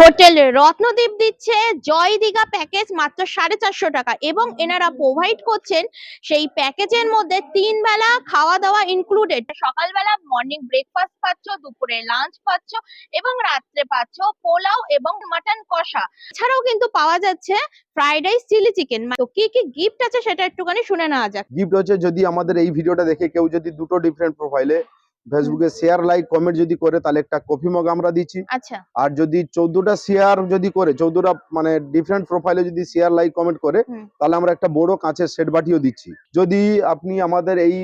Hotel Ratnadweep দিচ্ছে জয় Digha package মাত্র 450 টাকা এবং এনারা প্রোভাইড করছেন সেই প্যাকেজের মধ্যে 3 বেলা খাওয়া দাওয়া ইনক্লুডেড। সকালবেলা মর্নিং ব্রেকফাস্ট পাচ্ছ, দুপুরে লাঞ্চ পাচ্ছ এবং রাত্রে পাচ্ছ পোলাও এবং মাটন কষা। এছাড়াও কিন্তু পাওয়া যাচ্ছে ফ্রাইড রাইস, চিলি চিকেন। তো কি কি গিফট আছে সেটা একটুখানি শুনে নেওয়া যাক। গিফট হচ্ছে, যদি আমাদের এই ভিডিওটা দেখে কেউ যদি দুটো ডিফারেন্ট প্রোফাইলে ফেসবুকে শেয়ার লাইক কমেন্ট যদি করে তাহলে একটা কফি মগ আমরা দিচ্ছি। আচ্ছা, আর যদি 14টা শেয়ার যদি করে 14টা মানে ডিফারেন্ট প্রোফাইলে যদি শেয়ার লাইক কমেন্ট করে তাহলে আমরা একটা বড় কাঁচের সেট বাটিও দিচ্ছি। যদি আপনি আমাদের এই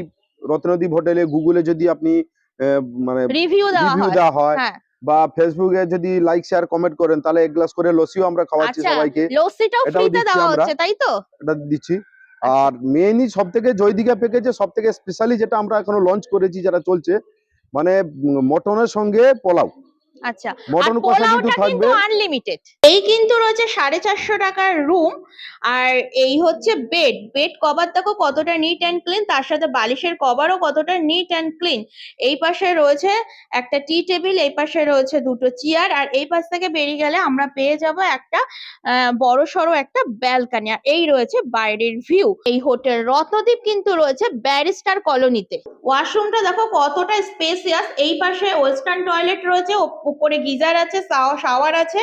রত্নদ্বীপ হোটেলে গুগলে যদি আপনি মানে রিভিউ দেওয়া হয় হ্যাঁ, বা ফেসবুকে যদি লাইক শেয়ার কমেন্ট করেন তাহলে এক গ্লাস করে লস্যিও আমরা খাওয়াচ্ছি আচ্ছা, সবাইকে। লস্যিটাও এটাও ফ্রিতে দিচ্ছি দেওয়া আমরা, হচ্ছে তাই তো? এটা দিচ্ছি। আচ্ছা, আর মেইনলি সব থেকে জয় দীঘা প্যাকেজে সব থেকে স্পেশালি যেটা আমরা এখনো লঞ্চ করেছি, যেটা চলছে মানে মটনের সঙ্গে পোলাও। আচ্ছা, আর মটন কষা কিন্তু পোলাওটা কিন্তু থাকবে। আনলিমিটেড। এই কিন্তু রয়েছে 450 টাকার রুম। আর এই হচ্ছে বেড। বেড কভার দেখো কতটা নিট অ্যান্ড ক্লিন, তার সাথে বালিশের কভারও কতটা নিট অ্যান্ড ক্লিন। এই পাশে রয়েছে একটা টি টেবিল, এই পাশে রয়েছে দুটো চেয়ার, আর এই পাশ থেকে বেরিয়ে গেলে আমরা পেয়ে যাব একটা বড় সড়ো একটা ব্যালকনি। আর এই রয়েছে বাইরের ভিউ। এই হোটেল রত্নদ্বীপ কিন্তু রয়েছে ব্যারিস্টার কলোনিতে। ওয়াশরুমটা দেখো কতটা স্পেসিয়াস। এই পাশে ওয়েস্টার্ন টয়লেট রয়েছে, উপরে গিজার আছে, শাওয়ার আছে,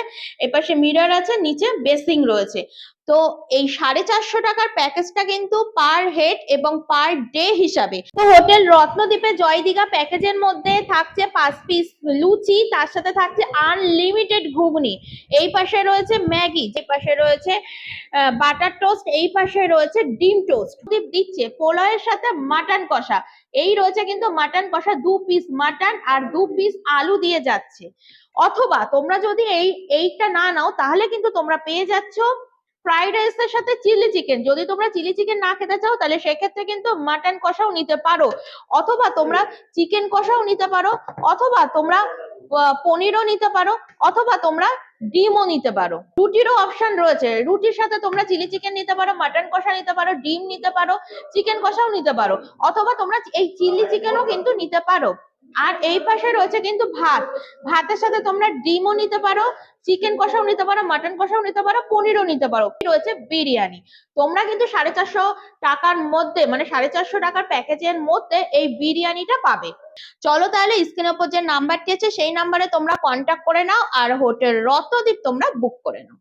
এপাশে মিরর আছে, নিচে বেসিং রয়েছে। তো এই 450 টাকার প্যাকেজটা কিন্তু পার হেড এবং পার ডে হিসাবে। তো হোটেল রত্নদ্বীপে জয় দীঘা প্যাকেজের মধ্যে থাকছে 5 পিস লুচি, তার সাথে থাকছে আনলিমিটেড ঘুগনি। এই পাশে রয়েছে ম্যাগি, যে পাশে রয়েছে বাটার টোস্ট, এই পাশে রয়েছে ডিম টোস্ট। দিচ্ছে পোলাওয়ের সাথে মাটন কষা। এই রয়েছে কিন্তু মাটন কষা, 2 পিস মাটন আর 2 পিস আলু দিয়ে যাচ্ছে। অথবা তোমরা যদি এইটা না নাও তাহলে কিন্তু তোমরা পেয়ে যাচ্ছ ফ্রাইড রাইসের সাথে চিলি চিকেন। যদি তোমরা চিলি চিকেন না খেতে চাও তাহলে সেক্ষেত্রে কিন্তু মাটন কষাও নিতে পারো, অথবা তোমরা চিকেন কষাও নিতে পারো, অথবা তোমরা পনিরও নিতে পারো, অথবা তোমরা ডিমও নিতে পারো। রুটিরও অপশন রয়েছে, রুটির সাথে তোমরা চিলি চিকেন নিতে পারো, মাটন কষা নিতে পারো, ডিম নিতে পারো, চিকেন কষাও নিতে পারো, অথবা তোমরা এই চিলি চিকেনও কিন্তু নিতে পারো। আর এই পাশে রয়েছে কিন্তু ভাত। ভাতের সাথে তোমরা ডিমও নিতে পারো, চিকেন কষাও নিতে পারো, মাটন কষাও নিতে পারো, পনিরও নিতে পারো। রয়েছে বিরিয়ানি। তোমরা কিন্তু 450 টাকার মধ্যে, মানে 450 টাকার প্যাকেজের মধ্যে এই বিরিয়ানিটা পাবে। চলো তাহলে স্ক্রিনের উপর যে নাম্বারটি আছে সেই নাম্বারে তোমরা কন্ট্যাক্ট করে নাও আর হোটেল রত্নদ্বীপ তোমরা বুক করে নাও।